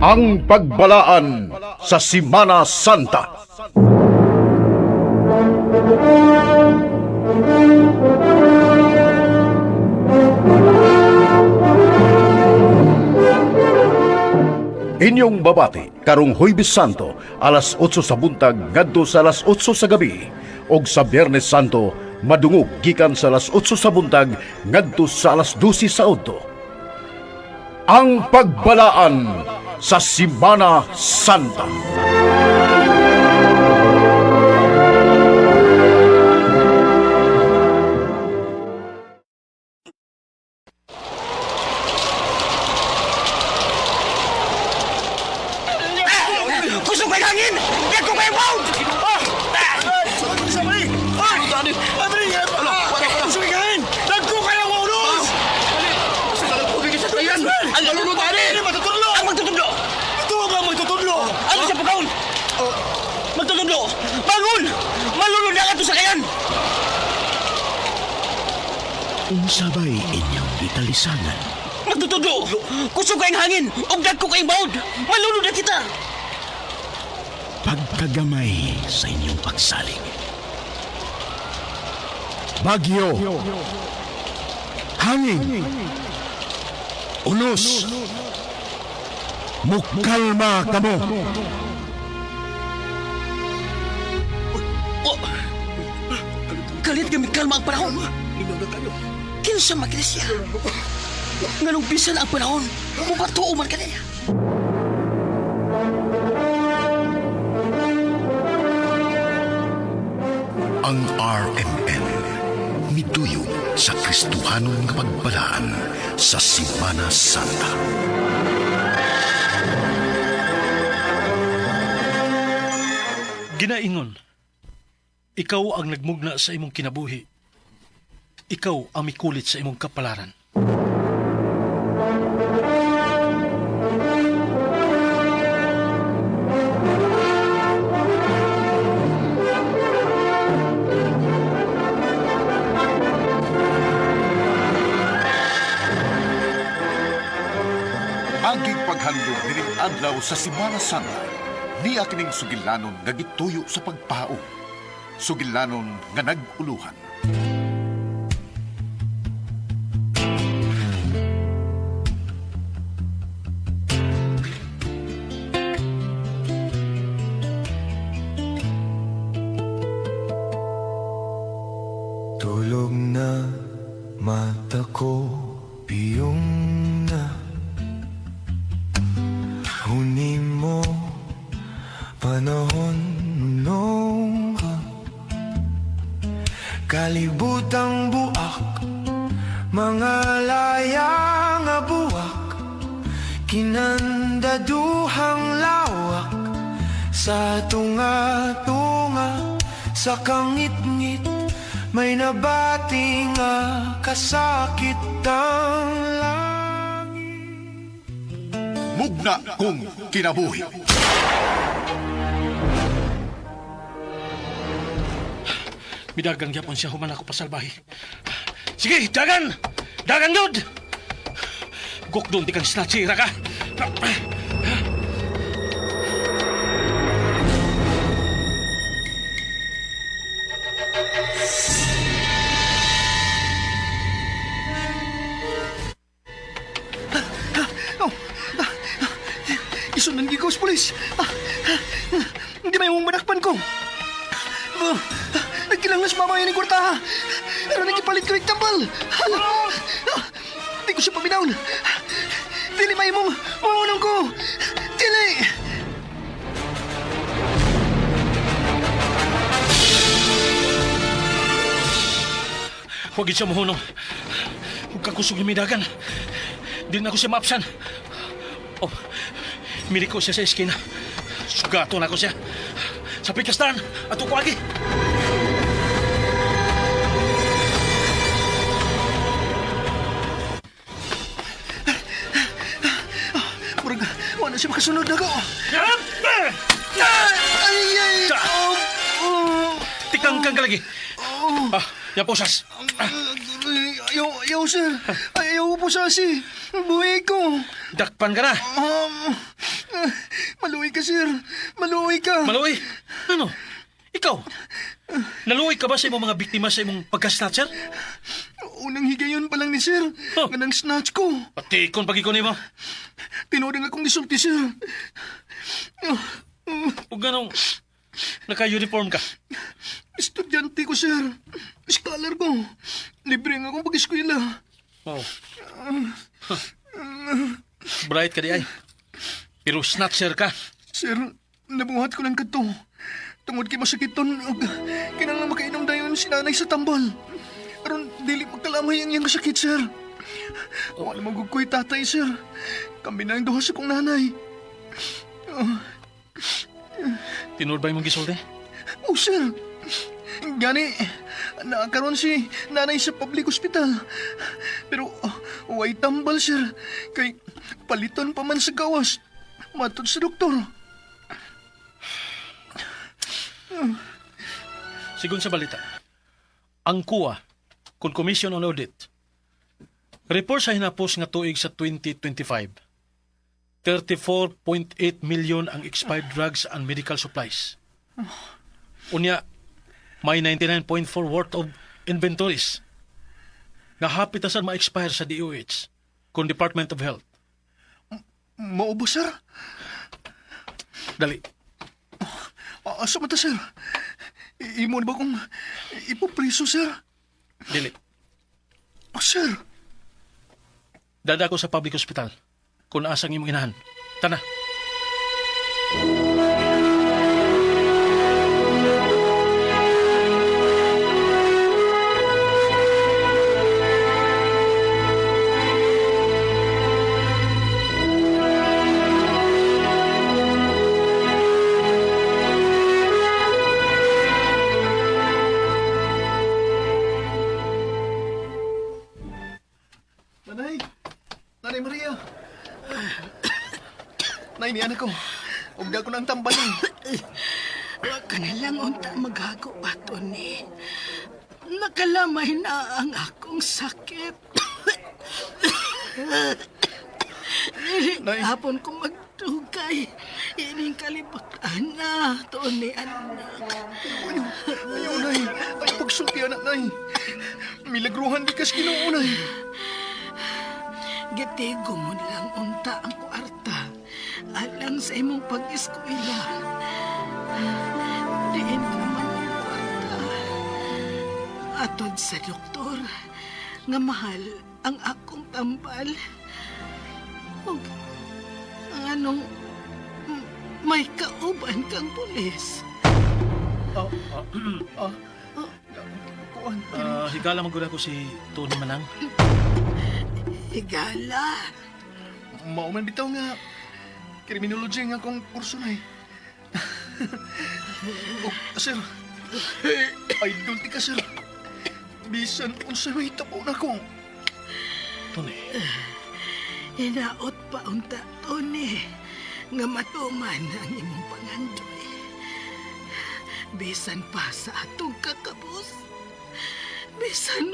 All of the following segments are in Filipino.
Ang pagbalaan sa Semana Santa. Inyong babati karong Huwebes Santo alas 8 sa buntag ngadto sa alas 8 sa gabi ug sa Biyernes Santo madungog gikan sa alas 8 sa buntag ngadto sa alas 12 sa udto. Ang pagbalaan sa Semana Santa. Gusto ko yung hangin! Yan ko kayo bound! Sabay! Gusto ko yung hangin! Nagko kayo ang ulos! Ang malulot tani! Magtutudlo! Ang magtutudlo! Ito ang magtutudlo! Ano siya pagkaon? Magtutudlo! Bangon! Malulot na ka ito sa kayan! Unsabay inyong gitalisanan. Magtutudlo! Gusto ko yung hangin! Ugdag ko kayong bound! Malulot na kita! Pagkagamay sa inyong pagsalig. Bagyo, hangin, unos, mukalma kamo. Oh, galit kami kalma ang panahon. Kinsa magkrisya. Nganong bisan ang panahon. Mubatuo man kanaya. Ang RMN miduyog sa Kristohanon nga pagbalaan sa Semana Santa. Ginaingon, ikaw ang nagmugna sa imong kinabuhi. Ikaw ang mikulit sa imong kapalaran. Aging paghandog nining adlaw sa Semana Santa, niya kining sugilanon nga gituyo sa pagpao. Sugilanon nga naguluhan. Tulog na mata ko, piyong na. Huni mo, panahon nung ka. Kalibutang buak, mga layang buwak. Kinandaduhang lawak, sa tunga-tunga, sa kangit-ngit. May nabating kasakit ang langit. Mugna kong kinabuhi. Midagang yapon siya human ako pasalbahi. Sige, dagan! Dagan yun! Gokdon, di kang snatchira ka! Isunan gigos, polis. Hindi may mong manakpan ko. Nagkilanglas mamaya ni Kwartaha. Pero nagipalit ko yung tambal. Di ko siya paminaw. Dili may mong mamunong ko. Dili! Huwag siya mahunong. Huwag kakusog yung midagan. Di na ako siya maapsan. Oh, mili ko siya sa eskina. Sugato na ako siya. Sa pikastan, ato ko lagi. Murag, wala siya makasunod na ko. Tikang kang lagi. Yan po, sas. Ayaw, sir. Ayaw po, sasi. Buhay ko. Dakpan ka na. Maluoy ka, sir. Maluoy ka. Maloy! Ano? Ikaw? Naluoy ka ba sa imong mga biktima sa imong pagka-snatcher? Unang higayon pa lang ni sir. Oh. Nga nang snatch ko. Pati ikon pag-ikon mo. Tinodang akong gisulti, sir. O ganong naka-uniform ka. Estudyante ko, sir. Scholar ko. Libre nga akong pag-eskwela. Oh. Bright ka di ay. Pero snatcher ka. Sir, nabuhat ko lang kadto. Tungod kay masakiton og kinahanglan makainom dayon si nanay sa tambal. Aron dili magkalamay ang iyang sakit, sir. Wala namang gugkoy tatay, sir. Kami na ang duha sa kong nanay. Tinuod ba imong gisulti? Oh, sir. Gani, nakakaroon si nanay sa public hospital. Pero way tambal, sir. Kay paliton pa man sa gawas. Matod sa doktor. Sigun sa balita, ang CUA, Commission on Audit, report sa hinapos nga tuig sa 2025, 34.8 million ang expired drugs and medical supplies. Unya, may 99.4 worth of inventories nga hapit na sa ma-expire sa DOH kung Department of Health. Maubo, sir. Dali, Asa mata, sir? Imo na ba kung ipopriso, sir? dili. Sir, Dada ko sa public hospital kung asang imong inahan. Tana. nanay. Nanay Maria. Nay, ni anak ko. Huwag ko ng tambalin. Wa ka na lang unta maghago ato ni. Nakalamay na ang akong sakit. Nay. Hapon ko magtugay. Ining kalibutan na to ni anak. Ayaw, nay. Ay, pagsulti, anak, nay. Milagruhan di kas Ginoo, nay. Gitigo mo lang unta ang kwarta. Alang sa imong pag-eskwela. Diin naman ang kwarta. Atod sa doktor, nga mahal ang akong tambal. Ug anong may kauban kang pulis. Kuan. Higala magula ko si Tony Manang. Higala. Mauman bitaw nga. Criminology nga akong kurso, nay. Oh, sir. Idol ti ka, sir. Bisan unsa may tapo na ko. Tony, Hinaot pa unta, Tony, nga matuman ang imong pangandoy. Bisan pa sa atong kakabus. Bisan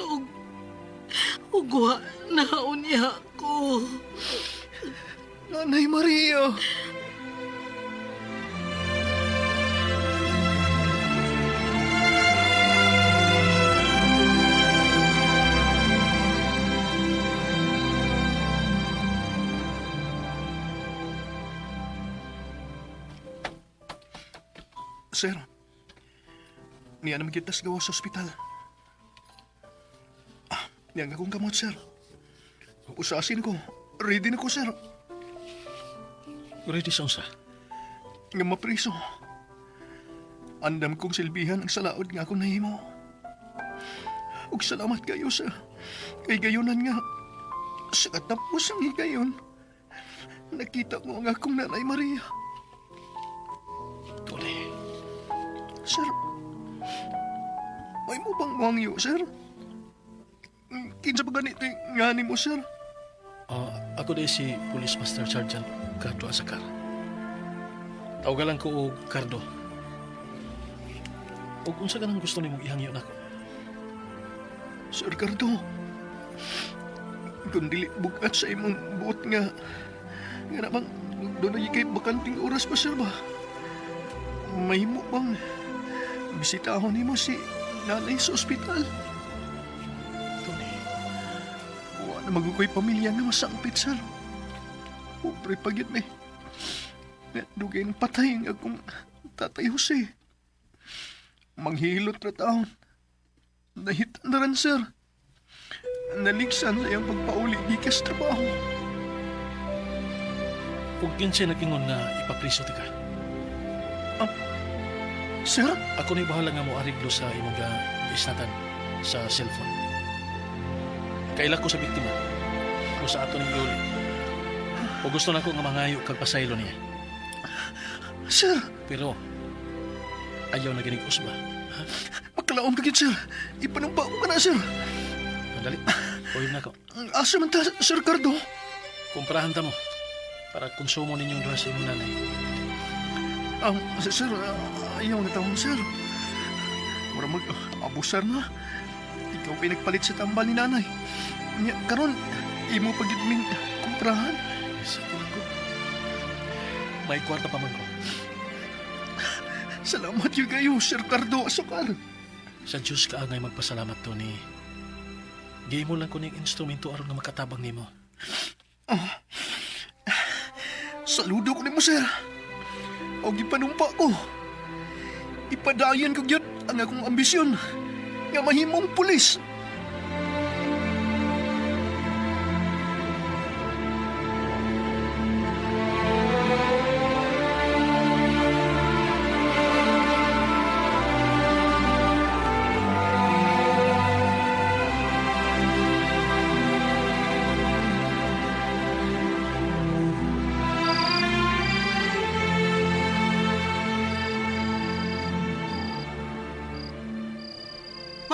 ugwa na unya ko. Nanay Maria. Sir, niya naman kita sa gawa sa ospital. Niya nga kong kamot, sir. Usasin ko. Ready na ko, sir. ready sa unsa? Nga mapriso. Andam kong silbihan ang salaod nga akong nahimo. Ug salamat kayo sa kay gayonan nga. Sa katapos ang higayon, nakita ko ang akong nanay Maria. Tony, Sir, may mo bang wangyo, sir? Kinsa ba ganito nga ni mo, sir? ako din si Police Master Sergeant Cardo Asakar. Tawagan ko og Cardo. O kung sa ganang gusto ni mong ihangyo nako. Sir Cardo, kung dili bukat sa imong buot nga, Nga na bang, doon na ikay bakanting oras pa, sir ba? May mo bang bisitahon ni mo si nanay sa ospital? Tony, Wala na magukoy pamilya nga masangpit, sir. Pobre pagit me. Dugay ng patay nga akong tatay Jose. Manghilot na taon. Nahitan na rin, sir. Naligsan na yung pagpauli gikas trabaho. kung kinsay nagingon nga ipapriso ti ka, Sir? ako na'y bahala nga mo ariglo sa imong isnatan sa cellphone. Kaila ko sa biktima o sa ato ng luli. O gusto na ko nga mangayo kag pasaylo niya. Sir? Pero ayaw na ginig usba. Ha? Pagkalaom ka sir. Ipanumpa ko ka na, sir. Dali, puyog na ko. Asa man ta, Sir Cardo? Kumprahan ta mo para konsumo ninyong duha sa imong nanay. Sir, ayaw na taon, sir. Mura mag-abusar na. Ikaw pinagpalit sa tambal ni nanay. Nya, karon, imo pagitming kumprahan. Sa tingin ko, may kwarta pa man ko. Salamat yung kayo, Sir Cardo Asokal. Sa Diyos ka angay magpasalamat to ni. Gay mo lang ko ng instrumento aron nga makatabang nimo. Saludo ko ni mo, sir. O gipanumpa ko. Ipadayan ko gyud ang akong ambisyon nga mahimong pulis.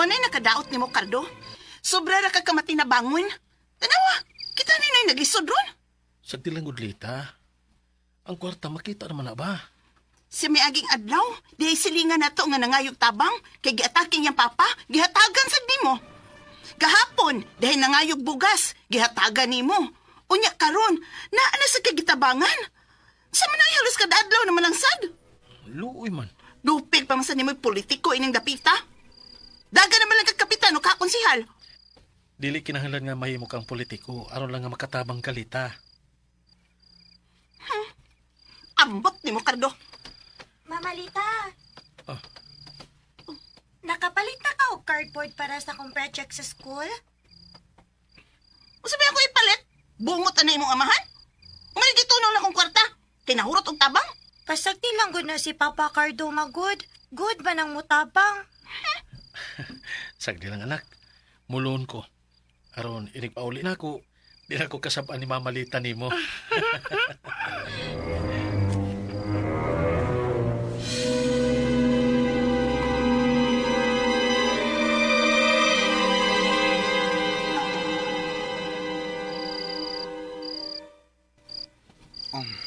Ngunay nakadaot ni mo, Cardo. Sobra ra ka kamati na bangon. Tanawa, kita ninoy naglisod ron. Sa tilang gudlita, ang kwarta makita naman na ba? Si may aging adlaw, di silingan na to nga nangayog tabang, kay giataking yang papa, gihatagan sa nimo. Gahapon, dahil nangayog bugas, gihatagan nimo. Unya karon, naa sa kagitabangan. Sa manay halos kada adlaw naman ang sad. Luoy man. Dupig pa man sa nimo'y politiko ining dapita. Daga naman lang kag kapitan o kakonsihal. Dili kinahanglan nga mahimo kang politiko aron lang nga makatabang kalita. Ambot ni mo, Cardo. Mamalita. Ah. Nakapalit na ka og cardboard para sa kong project sa school? O sabi ako ipalit, bungot na imong amahan? Ngayon gitunong na kong kwarta, kinahurot og tabang. Pasagti lang gud na si Papa Cardo magud. Good ba nang mutabang? Sagdi lang anak, mulon ko. Aron, inig pauli na ako, di na ko kasabaan ni mamalita nimo.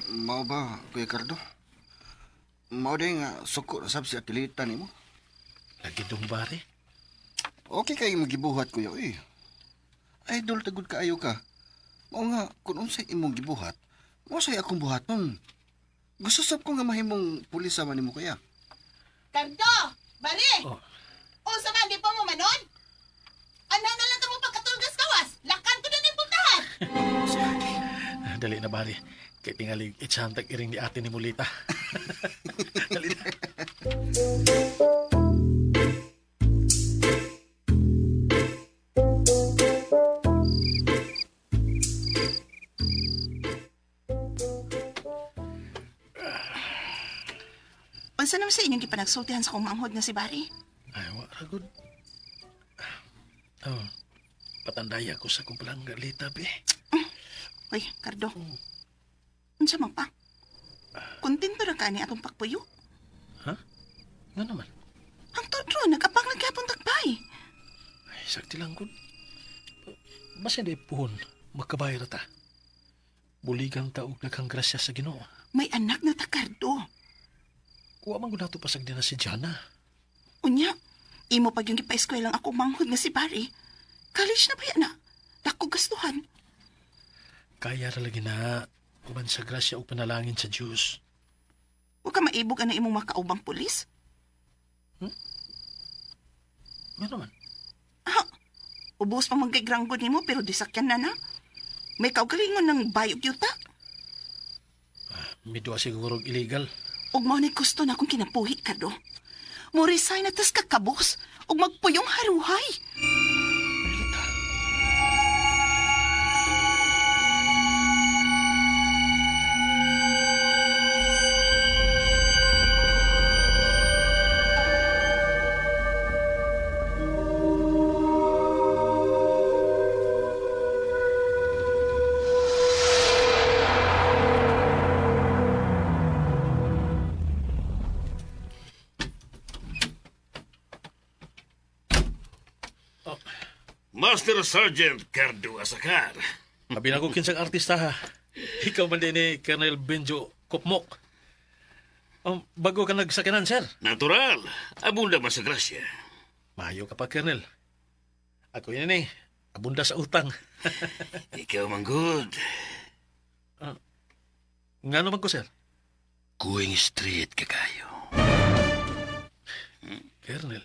Mao ba, Kuya Cardo? Mao din nga suko na sab si atilita nimo. Lagi dong bari. Okay kay magibuhat kuya eh. Idol tagud kaayo ka. Mao nga kun unsay imong gibuhat, mao say akong buhaton. Gusto sab ko nga mahimong pulis sama nimo kuya. Cardo! Bali! Oh. O sa magi pa mo manon? Ano na lang mo pagkatulgas kawas? Lakan ko na din puntahan! Dali na bari. Kay tingalig itsantag iring ni ate ni Mulita. Dali na. Unsa naman sa inyong gipanagsultihan sa kumanghod nga si Bari? Ay, waragod. Oh, patandaya ko sa kumplang galita, be. Uy, Cardo. Unsa man pa? Kontento ra ka ni atong pakpuyo? Ha? Nga naman. Ang todro, nag-apang nagkapon takbay. Ay, sakti lang ko. Basta di puhon, magkabayar ta. Buligang taog naghang grasya sa Ginoo. May anak na ta, Cardo. Kuha man ko nato pasag din na si Jana. Unya, imo pag yung gipa-eskwela lang ako manghod nga si Bari. College na ba yan na? Dako gastuhan. Kaya ra lagi na. Uban sa grasya o panalangin sa Diyos. Huwag ka maibog ang imong makaubang pulis. Nga naman. Ubos pa magkigranggod nimo pero disakyan na na. May kaugalingon ng bayog yuta. Midwa siguro illegal. Ug mao ni gusto na akong kinapuhi ka do. Mo resign na tas kakabos ug magpuyong haruhay. Lita. Master Sergeant Cardo Asakar. Abi na ko kinsang artista ha. Ikaw man din ni Colonel Benjo Kopmok. Bago ka nagsakinan, sir. Natural. Abunda man sa grasya. Mayo ka pa, Colonel. Ako yun eh. Abunda sa utang. Ikaw man good. Nga naman ko, sir. Going straight ka kayo. Colonel.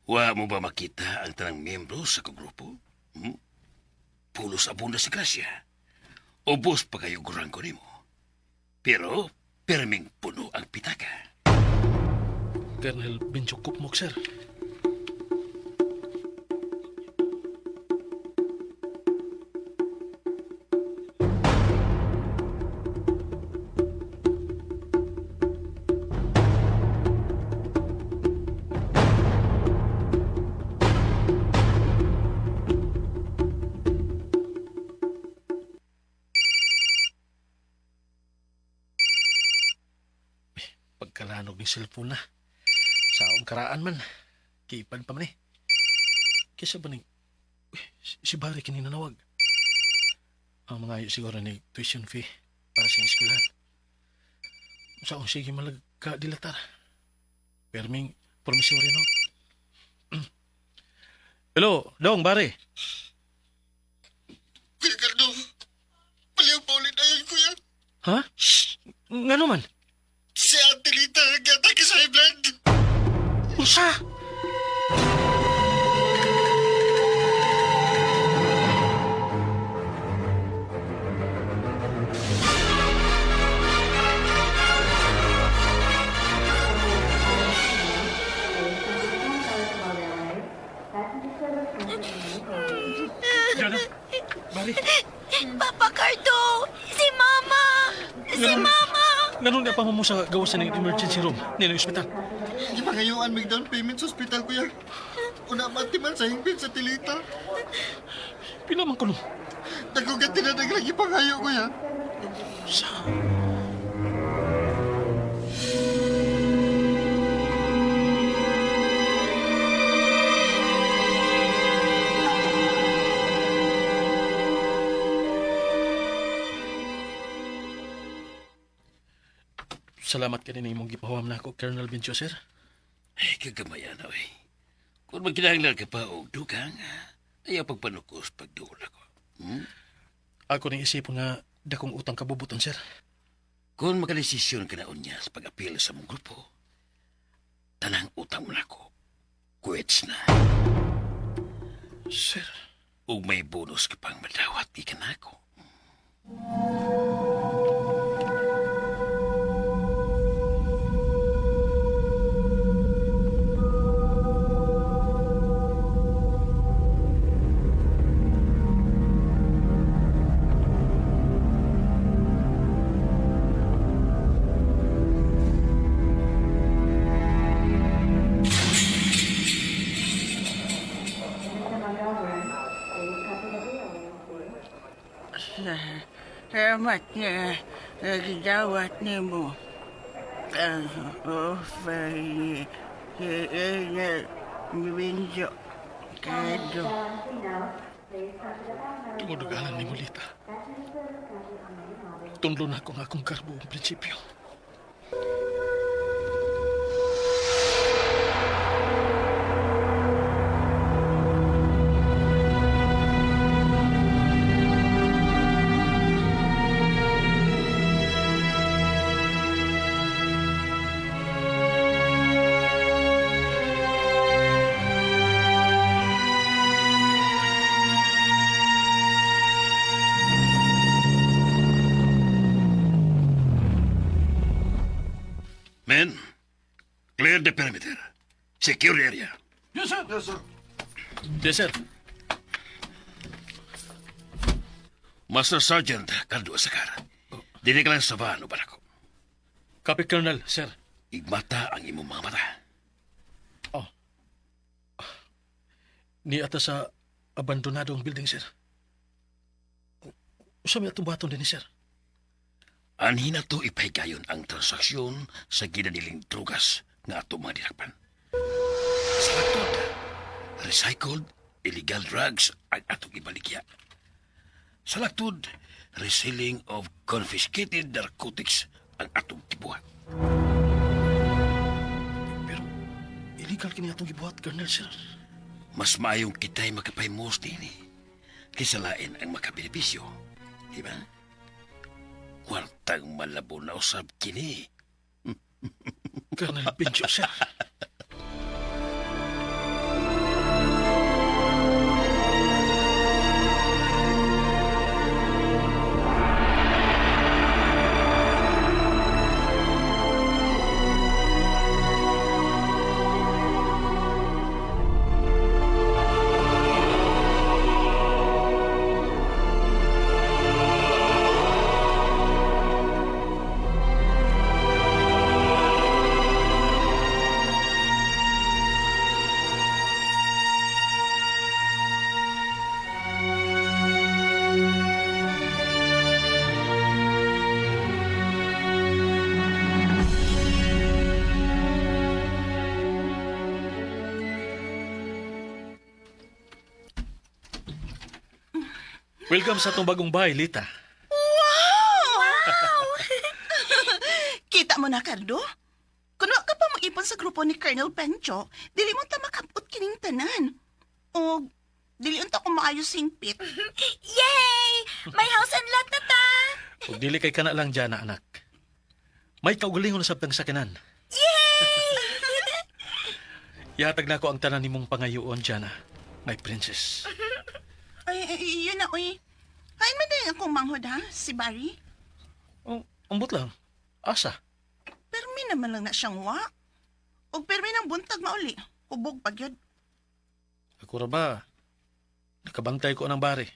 Wa mo ba makita ang tanang miyembro sa kagrupo? Pulos abunda sa grasya. Ubos pa kayo gurangko nimo. Pero, perming puno ang pitaka. Colonel Benjo Kopmok, sir. Pagkalanog ng cellphone na. Sa akong karaan man. Kiipad pa man eh. Kisa ba ni... Si Barry kininanawag. Ang mga ayo siguro ni tuition fee para sa eskwelahan. Sa akong sige malagka dilatar. Perming promissory note. Hello, Dong, Barry. Kuya Cardo, paliw pa ulit na yun, kuya. Ha? Nga naman? Si Ate Lita nag-atake sa high blood. Usa! Jana, Bari, Papa Cardo! Si Mama! Si Mama! ganun niya pa mo sa gawasan ng emergency room nila ospital. Di ba ngayong may down payment sa ospital, kuya? Una matiman sa hingpin sa Tilita. Pinaman ko no. Nagugat na naglagi pangayo, kuya. Sa... Salamat ka din imong gipahawam na ako, Colonel Benjo, sir. Ay, kagamayan na eh. Kung magkinahanglan ka pa o dugang, ayaw pagpanukos pagdula ko. Ako nang isipon nga dakong utang kabubuton, sir. Kung makadesisyon ka na unya sa pag-apil sa mong grupo, tanang utang mo na ko. Quits na. Sir, Ug may bonus ka pang madawat ikan ako. Salamat na nagdawat ni mo. Benjo Cardo. tumudugalan ni Mulita. Tunlo na ako nga akong karbo ang prinsipyo. Men, clear the perimeter. Secure the area. Yes, sir. Yes, sir. Master Sergeant Cardo Asakar. Dili ka lang sa van o barako. Copy, Colonel, sir. Igmata ang imong mga mata. Ni ata sa abandonadong building, sir. Usa may atong baton din, sir. Anhin na to ipahigayon ang transaksyon sa ginaniling drugas nga ato mga dinakpan. Sa latod, recycled illegal drugs ang atong ibaligya. Sa latod, reselling of confiscated narcotics ang atong tibuhat. Pero, illegal kini atong gibuhat, Colonel, sir. Mas maayong kita'y makapaymos din kaysa lain ang makabenepisyo. Diba? Kwartang malabo na usab kini. Colonel Benjo, sir. Welcome sa atong bagong bahay, Lita. Kita mo na, Cardo? Kuno ka pa mag-ipon sa grupo ni Colonel Benjo, dili mo ta makapot kining tanan. O, dili unta ko maayo singpit. Yay! May house and lot na ta! Huwag dili kay kana lang dyan, anak. May kaugalingon na sabtang sakinan. Yay! Ihatag na ko ang tanan nimong pangayoon, Jana. My princess. Ay, yun na, uy. Ay, maday akong manghod, ha? Si Barry. Oh, ambot lang. Asa? Permi naman lang na siyang wa. O permi ng buntag mauli. Hubog pag yun. Ako ra ba? Nakabantay ko ng bari.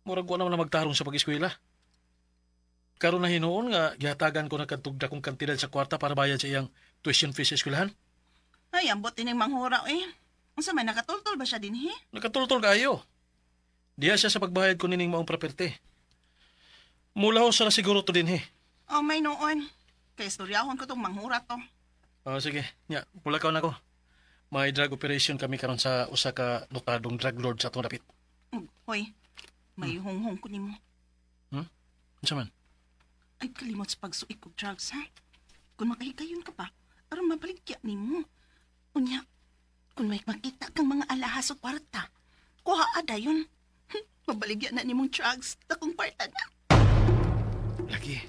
Murag ko naman na magtarong sa pag-eskwela. Karon na hinuon nga, gihatagan ko na kantugda kong kantidad sa kwarta para bayad sa iyang tuition fees sa eskwelahan. Ay, ambot din ang manghura, eh. Ang sama, nakatultol ba siya din, he? Nakatultol kayo. Diya siya sa pagbayad ko nining maong property. Mula ho sa siguro to din, he. Oh, may noon. Kaya istoryahon ko tong manghura to. Sige. Nya, mula ka na ko. May drug operation kami karon sa usa ka notadong drug lord sa atong dapit. Hoy, may hunghong ko nimo. Unsa man? Ay, kalimot sa pagsuik og drugs, ha? Kung makahigayon ka pa, aron mabaligya nimo. Unya, kung may makita kang mga alahas o kwarta, kuha ada yun. Mabaligya na nimong drugs, takong kwarta na. Lagi.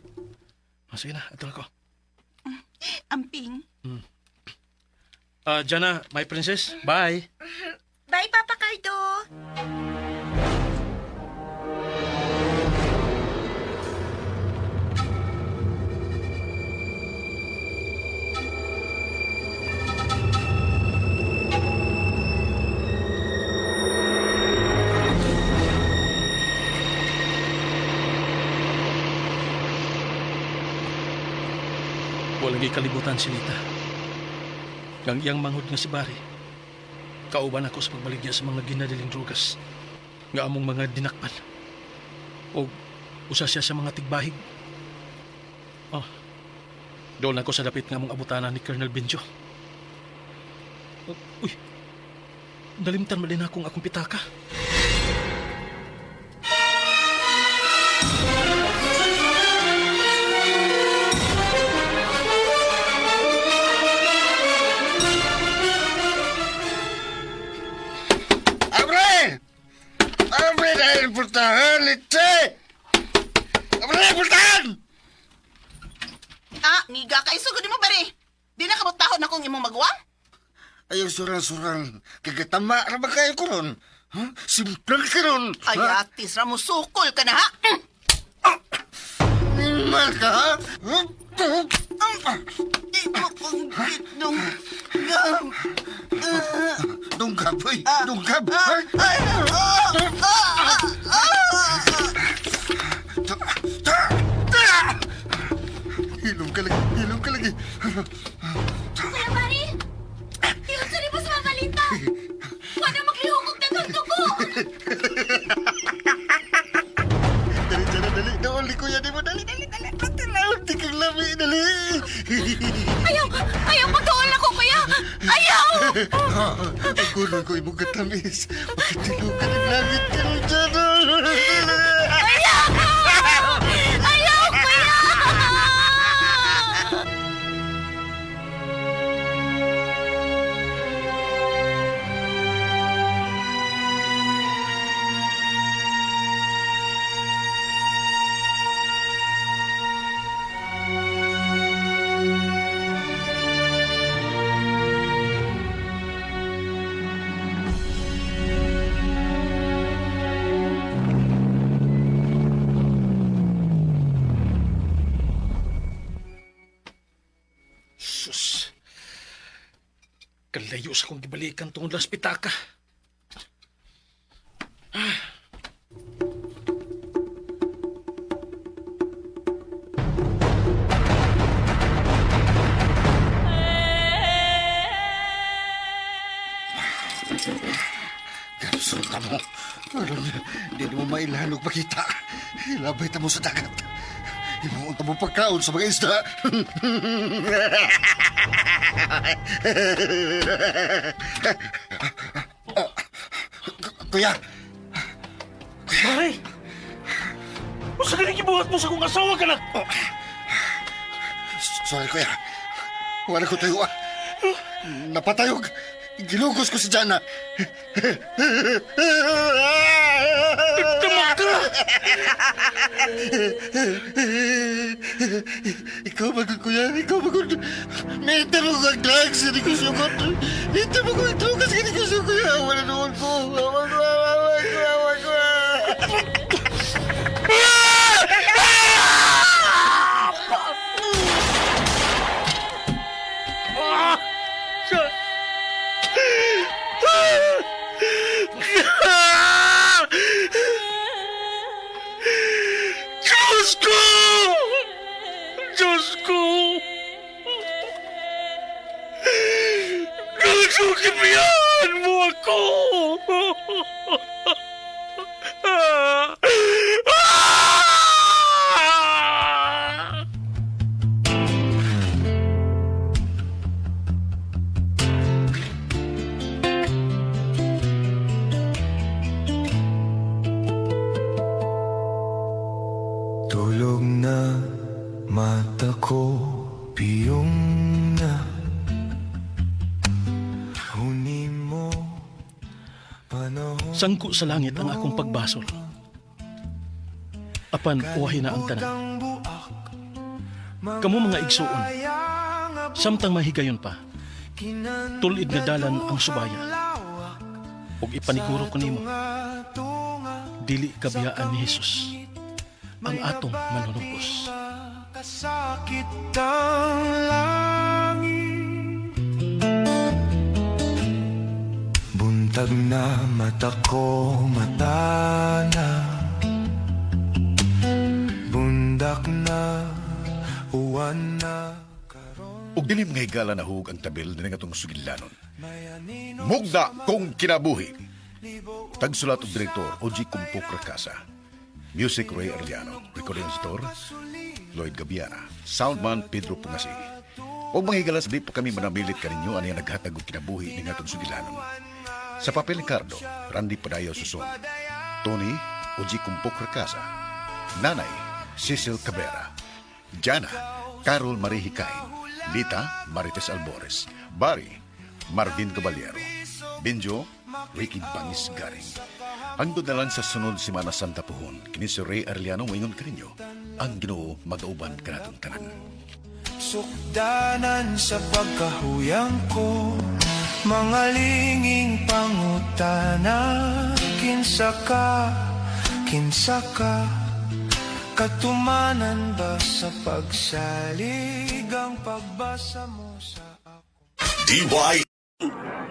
Sige na, ato na ko. Amping. Jana, my princess, bye. Bye, Papa Cardo! Walang ikalibutan si Lita. Ang iyang manghod nga si Barry. Kauban ako sa pagbaligya sa mga ginadiling drugas. Nga among mga dinakpan. O usa siya sa mga tigbahig. Doon ako sa dapit nga among abutana ni Colonel Benjo. Uy, nalimtan mo din akong pitaka. Abre dahil pultahan, Litse! Abre, pultahan! Ngiga ka isugod mo, Barry. Di na kabutahon akong imong magwang? Ayaw surang-surang. Kagatama na ba kayo ko ron? Huh? Simplang ka ron. Ay, atis, ramusukol ka na, ha? Nimal ka, ha? Dunggab, oy! Dunggab! Hilom ka lagi, hilom ka lagi. Kuya Mari! Iyon sa mo sa mamalita! Wala maglihugog na dugo! Dali, dali, dali. Nauli ko yan mo. Dali, dali, dali. Patilaw, di kang lami, dali. Ayaw! Ayaw magdoon ako, kuya! Ayaw! Ang gulong ko imong katamis. Makatilaw ka ng langit ka rin dyan. Ayaw! Ayaw, kuya! Sus. Kalayo sa kong gibalikan tungod las pitaka. Kapsul ka mo. Alam, di mo mailanog pakita. Ilabay ta mo sa dagat. Imuunta mo pagkaon sa mga isda. Kuya! Mare! Masa ka gibuhat mo sa kong asawa ka na? Sorry, kuya. Wala ko tayo. Napatayog. Gilugos ko si Jana. Tama ka! Ikaw magod, kuya. Ikaw magod. Nahita mo ko ang drugs. Hindi ko sugot. Nahita mo ko ang drugs. Hindi ko sugot, kuya. Wala naman ko. Awan ko. Diyos ko! Diyos ko! Nagsukipiyan mo ako! Tulog na mata ko, piyong na. Huni mo, panahon. Sangko sa langit ang akong pagbasol. Apan uwahi na ang tanan. Kamu mga igsuon, samtang mahigayon pa, tulid nga dalan ang subaya. Og ipaniguro ko nimo, dili kabiyaan ni Jesus ang atong manunubos. Kasakit ang langit. Buntag na mata ko, mata na. Bundak na, uwan na. Ug dilim nga higala na hug ang tabil din nga itong sugilanon. Mugda kong kinabuhi. Tagsulat og direktor O.G. Kumpok Rakasa. Music Ray Arellano. Recording editor Lloyd Gabiana. Soundman Pedro Pungasi. O mga higalas di pa kami manamilit kaninyo ano yung naghatag og kinabuhi ni atong sugilanon. Sa papel ni Cardo, Randy Padayo Suson. Tony O.G. Kumpok Rakasa. Nanay Cecil Cabrera. Jana Carol Marie Hikain. Lita Marites Albores. Barry Marvin Caballero. Benjo Ricky Bangis Garing. Ang doon sa sunod Semana Santa pohon, kini si Ray Arellano moingon kaninyo, ang Ginoo mag-auban kanatong tanan. Sukdanan sa pagkahuyang ko, mga linging pangutana. Kinsa ka, katumanan ba sa pagsalig ang pagbasa mo sa ako?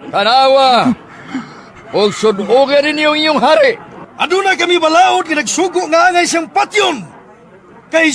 Tanawa! O sunugan ninyo inyong hari! Aduna kami balaod nga nagsugo nga angay siyang patyon. Kay